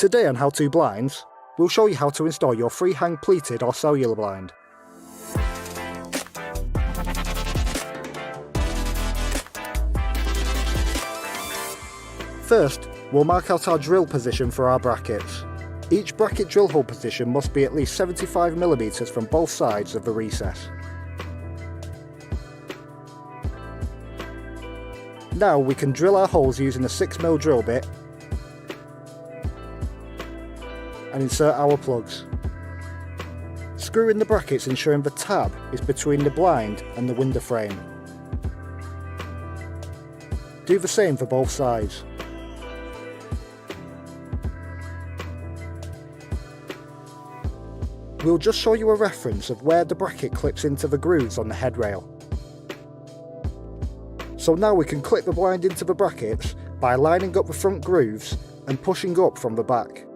Today on How To Blinds, we'll show you how to install your freehang pleated or cellular blind. First, we'll mark out our drill position for our brackets. Each bracket drill hole position must be at least 75mm from both sides of the recess. Now we can drill our holes using a 6mm drill bit and insert our plugs. Screw in the brackets, ensuring the tab is between the blind and the window frame. Do the same for both sides. We'll just show you a reference of where the bracket clips into the grooves on the headrail. So now we can clip the blind into the brackets by lining up the front grooves and pushing up from the back.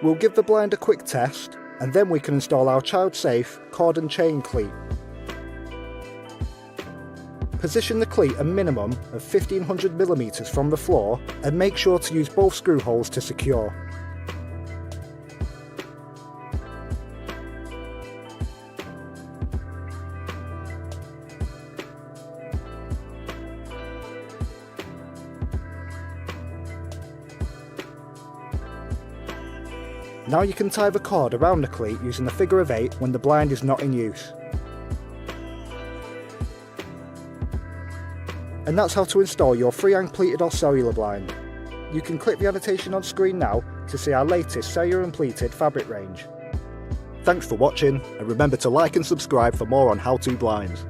We'll give the blind a quick test, and then we can install our child-safe cord and chain cleat. Position the cleat a minimum of 1500mm from the floor and make sure to use both screw holes to secure. Now you can tie the cord around the cleat using the figure of 8 when the blind is not in use. And that's how to install your freehang pleated or cellular blind. You can click the annotation on screen now to see our latest cellular and pleated fabric range. Thanks for watching, and remember to like and subscribe for more on How To Blinds.